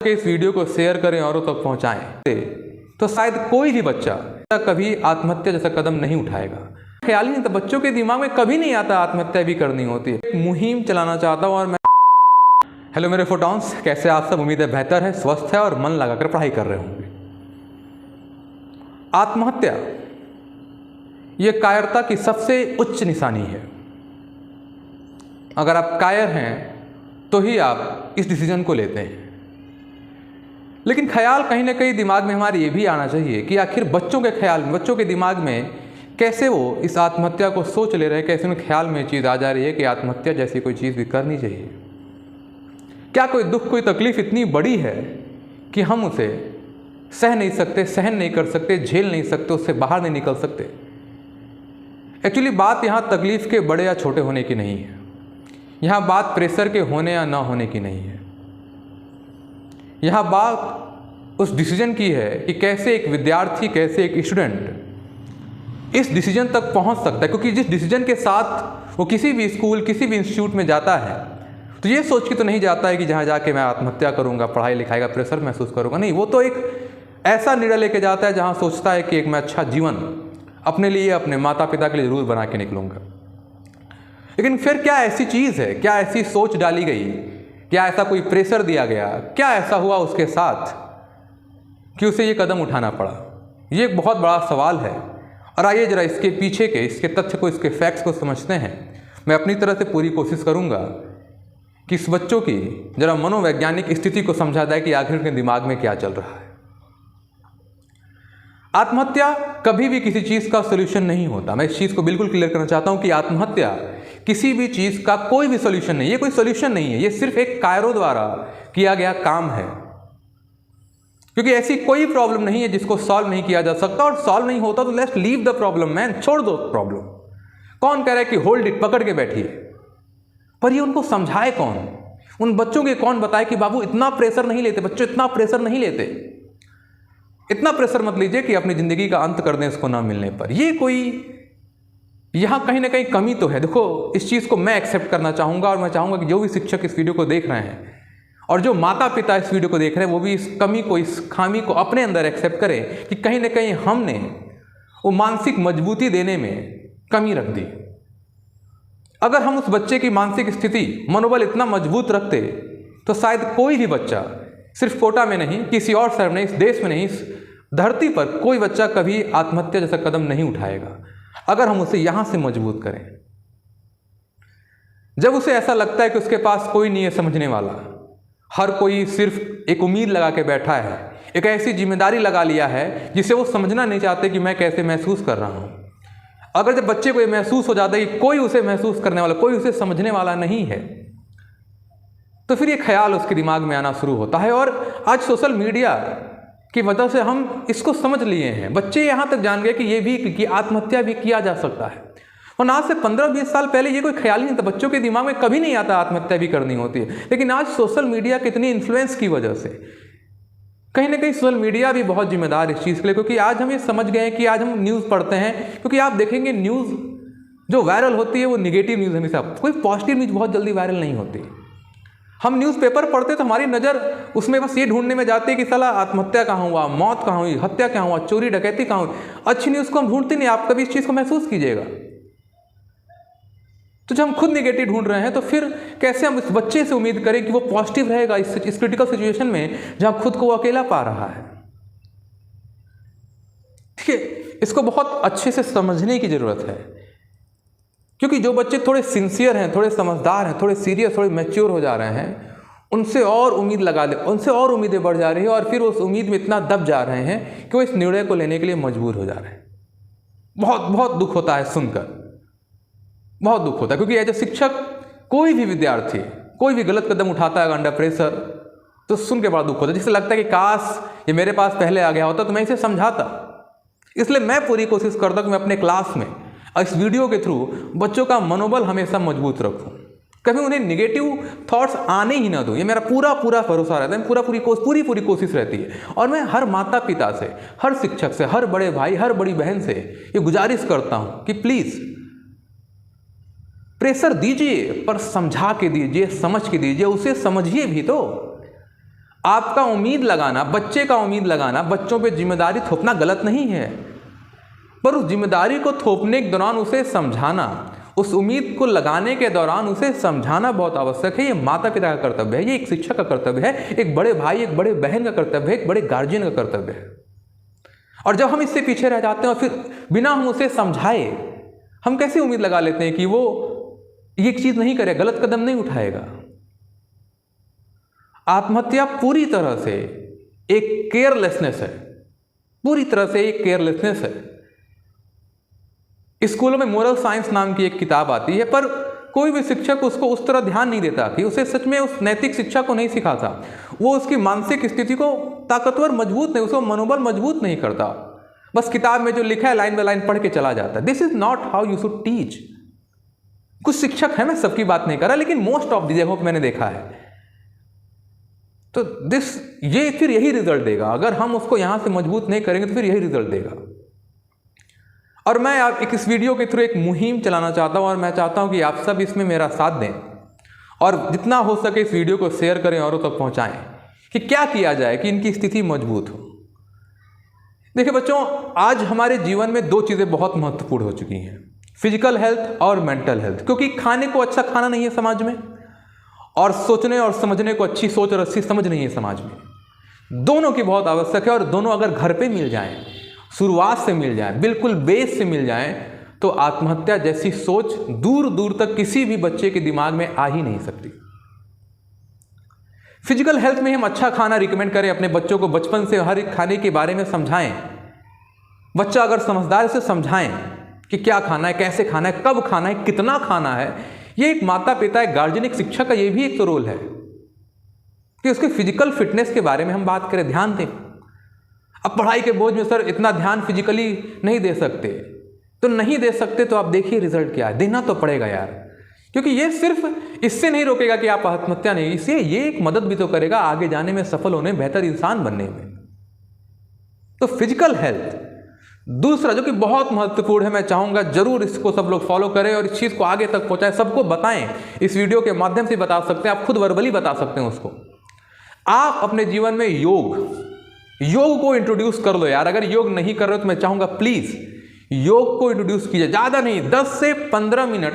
कि इस वीडियो को शेयर करें औरों तक पहुंचाएं तो शायद कोई भी बच्चा कभी आत्महत्या जैसा कदम नहीं उठाएगा। ख्याल ही नहीं था, बच्चों के दिमाग में कभी नहीं आता आत्महत्या भी करनी होती है। एक मुहिम चलाना चाहता हूं और मैं हेलो मेरे फोटॉन्स, कैसे आप सब? उम्मीद है बेहतर है, स्वस्थ है और मन लगाकर पढ़ाई कर रहे होंगे। आत्महत्या ये कायरता की सबसे उच्च निशानी है। अगर आप कायर हैं तो ही आप इस डिसीजन को लेते हैं। लेकिन ख्याल कहीं ना कहीं दिमाग में हमारे ये भी आना चाहिए कि आखिर बच्चों के ख्याल में, बच्चों के दिमाग में कैसे वो इस आत्महत्या को सोच ले रहे हैं, कैसे उनके ख्याल में चीज़ आ जा रही है कि आत्महत्या जैसी कोई चीज़ भी करनी चाहिए। क्या कोई दुख, कोई तकलीफ इतनी बड़ी है कि हम उसे सह नहीं सकते, सहन नहीं कर सकते, झेल नहीं सकते, उससे बाहर नहीं निकल सकते? एक्चुअली बात यहाँ तकलीफ के बड़े या छोटे होने की नहीं है। यहाँ बात प्रेशर के होने या ना होने की नहीं है। यहाँ बात उस डिसीजन की है कि कैसे एक विद्यार्थी, कैसे एक स्टूडेंट इस डिसीजन तक पहुँच सकता है। क्योंकि जिस डिसीजन के साथ वो किसी भी स्कूल, किसी भी इंस्टीट्यूट में जाता है तो ये सोच के तो नहीं जाता है कि जहाँ जाके मैं आत्महत्या करूँगा, पढ़ाई लिखाई का प्रेशर महसूस करूँगा। नहीं, वो तो एक ऐसा निर्णय लेके जाता है जहाँ सोचता है कि एक मैं अच्छा जीवन अपने लिए, अपने माता पिता के लिए ज़रूर बना के निकलूँगा। लेकिन फिर क्या ऐसी चीज़ है, क्या ऐसी सोच डाली गई, क्या ऐसा कोई प्रेशर दिया गया, क्या ऐसा हुआ उसके साथ कि उसे ये कदम उठाना पड़ा? ये एक बहुत बड़ा सवाल है। और आइए जरा इसके पीछे के, इसके तथ्य को, इसके फैक्ट्स को समझते हैं। मैं अपनी तरह से पूरी कोशिश करूँगा कि इस बच्चों की जरा मनोवैज्ञानिक स्थिति को समझा जाए कि आखिर उनके दिमाग में क्या चल रहा है। आत्महत्या कभी भी किसी चीज़ का सोल्यूशन नहीं होता। मैं इस चीज़ को बिल्कुल क्लियर करना चाहता हूँ कि आत्महत्या किसी भी चीज़ का कोई भी सोल्यूशन नहीं है। ये कोई सोल्यूशन नहीं है, ये सिर्फ एक कायरों द्वारा किया गया काम है। क्योंकि ऐसी कोई प्रॉब्लम नहीं है जिसको सॉल्व नहीं किया जा सकता, और सॉल्व नहीं होता तो let's leave the problem man, छोड़ दो प्रॉब्लम। कौन कह रहा है कि होल्ड इट, पकड़ के बैठिए? पर ये उनको समझाए कौन? उन बच्चों के कौन बताए कि बाबू इतना प्रेशर नहीं लेते, बच्चों इतना प्रेशर नहीं लेते, इतना प्रेशर मत लीजिए कि अपनी ज़िंदगी का अंत कर दें इसको ना मिलने पर। ये कोई यहाँ कहीं ना कहीं कमी तो है। देखो, इस चीज़ को मैं एक्सेप्ट करना चाहूँगा और मैं चाहूँगा कि जो भी शिक्षक इस वीडियो को देख रहे हैं और जो माता पिता इस वीडियो को देख रहे हैं, वो भी इस कमी को, इस खामी को अपने अंदर एक्सेप्ट करें कि कहीं ना कहीं हमने वो मानसिक मजबूती देने में कमी रख दी। अगर हम उस बच्चे की मानसिक स्थिति, मनोबल इतना मजबूत रखते तो शायद कोई भी बच्चा, सिर्फ कोटा में नहीं, किसी और शहर में नहीं, इस देश में नहीं, इस धरती पर कोई बच्चा कभी आत्महत्या जैसा कदम नहीं उठाएगा। अगर हम उसे यहाँ से मजबूत करें, जब उसे ऐसा लगता है कि उसके पास कोई नहीं है समझने वाला, हर कोई सिर्फ एक उम्मीद लगा के बैठा है, एक ऐसी जिम्मेदारी लगा लिया है जिसे वो समझना नहीं चाहते कि मैं कैसे महसूस कर रहा हूँ। अगर जब बच्चे को ये महसूस हो जाता है कि कोई उसे महसूस करने वाला, कोई उसे समझने वाला नहीं है, तो फिर ये ख्याल उसके दिमाग में आना शुरू होता है। और आज सोशल मीडिया की वजह से हम इसको समझ लिए हैं। बच्चे यहाँ तक जान गए कि ये भी, कि आत्महत्या भी किया जा सकता है। और आज से 15-20 साल पहले ये कोई ख्याल ही नहीं था, बच्चों के दिमाग में कभी नहीं आता आत्महत्या भी करनी होती है। लेकिन आज सोशल मीडिया के इतनी इन्फ्लुएंस की वजह से कहीं ना कहीं सोशल मीडिया भी बहुत जिम्मेदार इस चीज़ के लिए। क्योंकि आज हम ये समझ गए हैं कि आज हम न्यूज़ पढ़ते हैं, क्योंकि आप देखेंगे न्यूज़ जो वायरल होती है वो निगेटिव न्यूज़ हमेशा, कोई पॉजिटिव न्यूज़ बहुत जल्दी वायरल नहीं होती। हम न्यूज़पेपर पढ़ते तो हमारी नज़र उसमें बस ये ढूंढने में जाती है कि साला आत्महत्या कहाँ हुआ, मौत कहाँ हुई, हत्या कहाँ हुआ, चोरी डकैती कहाँ हुई। अच्छी न्यूज़ को हम ढूंढते नहीं। आप कभी इस चीज़ को महसूस कीजिएगा। तो जब हम खुद निगेटिव ढूंढ रहे हैं तो फिर कैसे हम इस बच्चे से उम्मीद करें कि वो पॉजिटिव रहेगा इस क्रिटिकल सिचुएशन में जहाँ खुद को वो अकेला पा रहा है? ठीक है, इसको बहुत अच्छे से समझने की ज़रूरत है। क्योंकि जो बच्चे थोड़े सिंसियर हैं, थोड़े समझदार हैं, थोड़े सीरियस, थोड़े मैच्योर हो जा रहे हैं, उनसे और उम्मीद लगा ले, उनसे और उम्मीदें बढ़ जा रही हैं, और फिर उस उम्मीद में इतना दब जा रहे हैं कि वो इस निर्णय को लेने के लिए मजबूर हो जा रहे हैं। बहुत बहुत दुख होता है सुनकर, बहुत दुख होता है। क्योंकि एज ए शिक्षक कोई भी विद्यार्थी कोई भी गलत कदम उठाता है अंडर प्रेशर तो सुन के बड़ा दुख होता है। जिससे लगता है कि काश ये मेरे पास पहले आ गया होता तो मैं इसे समझाता। इसलिए मैं पूरी कोशिश करता हूँ कि मैं अपने क्लास में और इस वीडियो के थ्रू बच्चों का मनोबल हमेशा मजबूत रखूं, कभी उन्हें नेगेटिव थॉट्स आने ही ना दूं। ये मेरा पूरा भरोसा रहता है, पूरी कोशिश रहती है। और मैं हर माता पिता से, हर शिक्षक से, हर बड़े भाई, हर बड़ी बहन से ये गुजारिश करता हूं कि प्लीज़ प्रेशर दीजिए पर समझा के दीजिए, समझ के दीजिए, उसे समझिए भी तो। आपका उम्मीद लगाना, बच्चे का उम्मीद लगाना, बच्चों पे जिम्मेदारी थोपना गलत नहीं है, पर उस जिम्मेदारी को थोपने के दौरान उसे समझाना, उस उम्मीद को लगाने के दौरान उसे समझाना बहुत आवश्यक है। ये माता पिता का कर्तव्य है, ये एक शिक्षक का कर्तव्य है, एक बड़े भाई, एक बड़े बहन का कर्तव्य है, एक बड़े गार्जियन का कर्तव्य है। और जब हम इससे पीछे रह जाते हैं और फिर बिना हम उसे समझाए हम कैसे उम्मीद लगा लेते हैं कि वो ये चीज नहीं करेगा, गलत कदम नहीं उठाएगा। आत्महत्या पूरी तरह से एक केयरलेसनेस है, पूरी तरह से एक केयरलेसनेस है। स्कूलों में मोरल साइंस नाम की एक किताब आती है, पर कोई भी शिक्षक उसको उस तरह ध्यान नहीं देता कि उसे सच में उस नैतिक शिक्षा को नहीं सिखाता। वो उसकी मानसिक स्थिति को ताकतवर, मजबूत नहीं, उसको मनोबल मजबूत नहीं करता। बस किताब में जो लिखा है लाइन बाय लाइन पढ़ के चला जाता है। This is not how you should teach. कुछ शिक्षक है, मैं सबकी बात नहीं कर रहा, लेकिन मोस्ट ऑफ दी जगहों पर मैंने देखा है। तो ये फिर यही रिजल्ट देगा। अगर हम उसको यहां से मजबूत नहीं करेंगे तो फिर यही रिजल्ट देगा। और मैं आप इस वीडियो के थ्रू एक मुहिम चलाना चाहता हूं, और मैं चाहता हूं कि आप सब इसमें मेरा साथ दें और जितना हो सके इस वीडियो को शेयर करें, औरों तक पहुंचाएं कि क्या किया जाए कि इनकी स्थिति मजबूत हो। देखिए बच्चों, आज हमारे जीवन में दो चीज़ें बहुत महत्वपूर्ण हो चुकी हैं, फिजिकल हेल्थ और मेंटल हेल्थ। क्योंकि खाने को अच्छा खाना नहीं है समाज में, और सोचने और समझने को अच्छी सोच और अच्छी समझ नहीं है समाज में। दोनों की बहुत आवश्यक है, और दोनों अगर घर पे मिल जाएं, शुरुआत से मिल जाएं, बिल्कुल बेस से मिल जाएं, तो आत्महत्या जैसी सोच दूर दूर तक किसी भी बच्चे के दिमाग में आ ही नहीं सकती। फिजिकल हेल्थ में हम अच्छा खाना रिकमेंड करें, अपने बच्चों को बचपन से हर एक खाने के बारे में समझाएं। बच्चा अगर समझदार से समझाएं कि क्या खाना है, कैसे खाना है, कब खाना है, कितना खाना है, ये एक माता पिता, एक गार्जियनिक शिक्षक का ये भी एक तो रोल है कि उसके फिजिकल फिटनेस के बारे में हम बात करें, ध्यान दें। अब पढ़ाई के बोझ में सर इतना ध्यान फिजिकली नहीं दे सकते, तो नहीं दे सकते तो आप देखिए रिजल्ट क्या है, देना तो पड़ेगा यार। क्योंकि ये सिर्फ इससे नहीं रोकेगा कि आप आत्महत्या नहीं, इससे ये एक मदद भी तो करेगा आगे जाने में, सफल होने, बेहतर इंसान बनने में। तो फिजिकल हेल्थ दूसरा जो कि बहुत महत्वपूर्ण है, मैं चाहूंगा जरूर इसको सब लोग फॉलो करें और इस चीज को आगे तक पहुंचाएं, सबको बताएं। इस वीडियो के माध्यम से बता सकते हैं, आप खुद वर्बली बता सकते हैं उसको। आप अपने जीवन में योग को इंट्रोड्यूस कर लो यार। अगर योग नहीं कर रहे हो तो मैं चाहूंगा प्लीज योग को इंट्रोड्यूस कीजिए। ज्यादा नहीं, 10 से 15 मिनट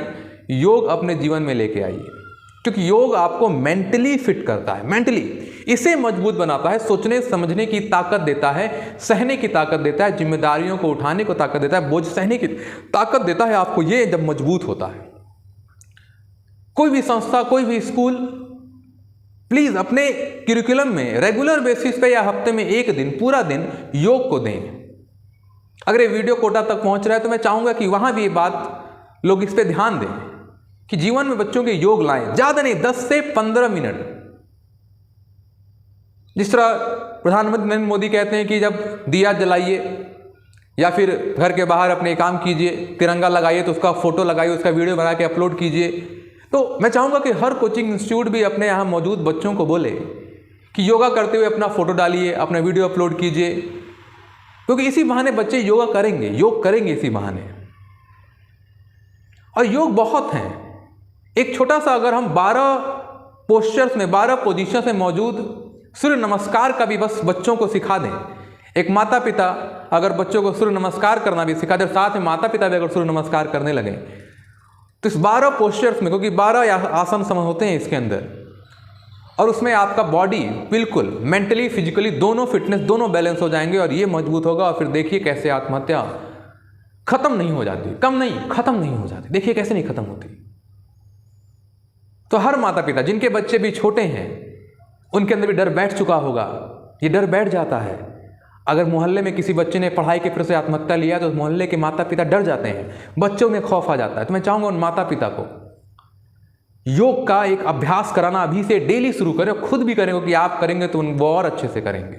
योग अपने जीवन में लेके आइए, क्योंकि योग आपको मेंटली फिट करता है, मेंटली इसे मजबूत बनाता है, सोचने समझने की ताकत देता है, सहने की ताकत देता है, जिम्मेदारियों को उठाने को ताकत देता है, बोझ सहने की ताकत देता है आपको। ये जब मजबूत होता है, कोई भी संस्था, कोई भी स्कूल, प्लीज अपने करिकुलम में रेगुलर बेसिस पे या हफ्ते में एक दिन, पूरा दिन योग को दें। अगर ये वीडियो कोटा तक पहुंच रहा है तो मैं चाहूंगा कि वहां भी ये बात लोग इस पे ध्यान दें कि जीवन में बच्चों के योग लाएं। ज्यादा नहीं, 10 से 15 मिनट। जिस तरह प्रधानमंत्री नरेंद्र मोदी कहते हैं कि जब दिया जलाइए या फिर घर के बाहर अपने काम कीजिए, तिरंगा लगाइए तो उसका फोटो लगाइए, उसका वीडियो बना के अपलोड कीजिए। तो मैं चाहूंगा कि हर कोचिंग इंस्टीट्यूट भी अपने यहाँ मौजूद बच्चों को बोले कि योगा करते हुए अपना फोटो डालिए, अपना वीडियो अपलोड कीजिए, क्योंकि इसी बहाने बच्चे योगा करेंगे, योग करेंगे इसी बहाने। और योग बहुत हैं। एक छोटा सा अगर हम 12 पोस्चर्स में, 12 पोजीशन में मौजूद सूर्य नमस्कार का भी बस बच्चों को सिखा दें। एक माता पिता अगर बच्चों को सूर्य नमस्कार करना भी सिखा दे, साथ में माता पिता भी अगर सूर्य नमस्कार करने लगे, तो इस 12 पोस्चर्स में, क्योंकि 12 आसन समूह होते हैं इसके अंदर, और उसमें आपका बॉडी बिल्कुल मेंटली फिजिकली दोनों फिटनेस, दोनों बैलेंस हो जाएंगे और ये मजबूत होगा। और फिर देखिए कैसे आत्महत्या खत्म नहीं हो जाती, कम नहीं, खत्म नहीं हो जाती। देखिए कैसे नहीं खत्म होती। तो हर माता पिता जिनके बच्चे भी छोटे हैं, उनके अंदर भी डर बैठ चुका होगा। ये डर बैठ जाता है। अगर मोहल्ले में किसी बच्चे ने पढ़ाई के फिर से आत्महत्या लिया तो मोहल्ले के माता पिता डर जाते हैं, बच्चों में खौफ आ जाता है। तो मैं चाहूंगा उन माता पिता को योग का एक अभ्यास कराना अभी से डेली शुरू करें, खुद भी करेंगे, कि आप करेंगे तो वो और अच्छे से करेंगे।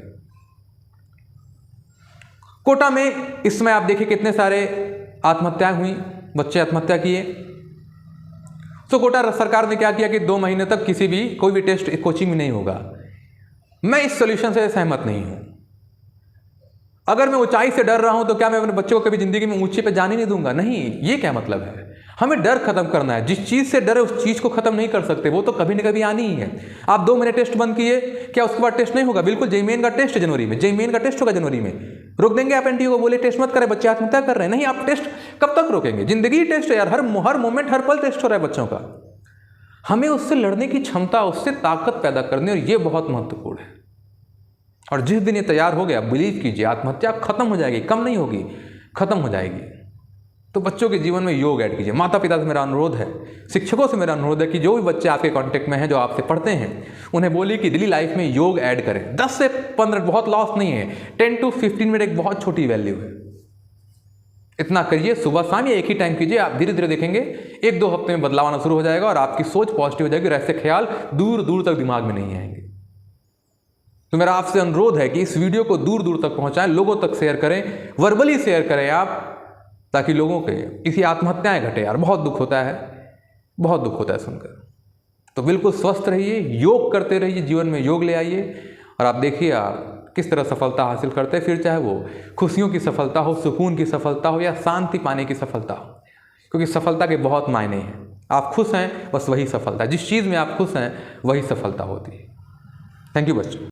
कोटा में इस समय आप देखिए कितने सारे आत्महत्याएं हुई, बच्चे आत्महत्या किए। तो कोटा सरकार ने क्या किया कि 2 महीने तक किसी भी कोई भी टेस्ट कोचिंग में नहीं होगा। मैं इस सॉल्यूशन से सहमत नहीं हूं। अगर मैं ऊंचाई से डर रहा हूं तो क्या मैं अपने बच्चों को कभी जिंदगी में ऊंचे पे जाने नहीं दूंगा? नहीं, ये क्या मतलब है? हमें डर खत्म करना है। जिस चीज़ से डर है उस चीज़ को खत्म नहीं कर सकते, वो तो कभी न कभी आनी ही है। आप 2 महीने टेस्ट बंद किए, क्या उसके बाद टेस्ट नहीं होगा? बिल्कुल। जेईई मेन का टेस्ट है जनवरी में, जेईई मेन का टेस्ट होगा जनवरी में। रोक देंगे आप एनटीए को? बोले टेस्ट मत करें, बच्चे आत्महत्या कर रहे हैं। नहीं, आप टेस्ट कब तक रोकेंगे? जिंदगी टेस्ट है यार, हर मोमेंट हर पल टेस्ट हो रहा है बच्चों का। हमें उससे लड़ने की क्षमता, उससे ताकत पैदा करनी, और ये बहुत महत्वपूर्ण है। और जिस दिन ये तैयार हो गया, बिलीव कीजिए आत्महत्या खत्म हो जाएगी, कम नहीं होगी, खत्म हो जाएगी। तो बच्चों के जीवन में योग ऐड कीजिए। माता पिता से मेरा अनुरोध है, शिक्षकों से मेरा अनुरोध है कि जो भी बच्चे आपके कांटेक्ट में हैं, जो आपसे पढ़ते हैं, उन्हें बोलिए कि डेली लाइफ में योग ऐड करें। 10 से 15 बहुत लॉस नहीं है, 10 to 15 मिनट एक बहुत छोटी वैल्यू है। इतना करिए, सुबह शाम या एक ही टाइम कीजिए। आप धीरे धीरे देखेंगे 1-2 हफ्ते में बदलाव आना शुरू हो जाएगा और आपकी सोच पॉजिटिव हो जाएगी और ऐसे ख्याल दूर दूर तक दिमाग में नहीं आएंगे। तो मेरा आपसे अनुरोध है कि इस वीडियो को दूर दूर तक पहुंचाएं, लोगों तक शेयर करें, वर्बली शेयर करें आप, ताकि लोगों के इसी आत्महत्याएं घटे। यार बहुत दुख होता है, बहुत दुख होता है सुनकर। तो बिल्कुल स्वस्थ रहिए, योग करते रहिए, जीवन में योग ले आइए और आप देखिए आप किस तरह सफलता हासिल करते हैं। फिर चाहे वो खुशियों की सफलता हो, सुकून की सफलता हो, या शांति पाने की सफलता हो, क्योंकि सफलता के बहुत मायने हैं। आप खुश हैं, बस वही सफलता है। जिस चीज़ में आप खुश हैं वही सफलता होती है। थैंक यू बच्चों।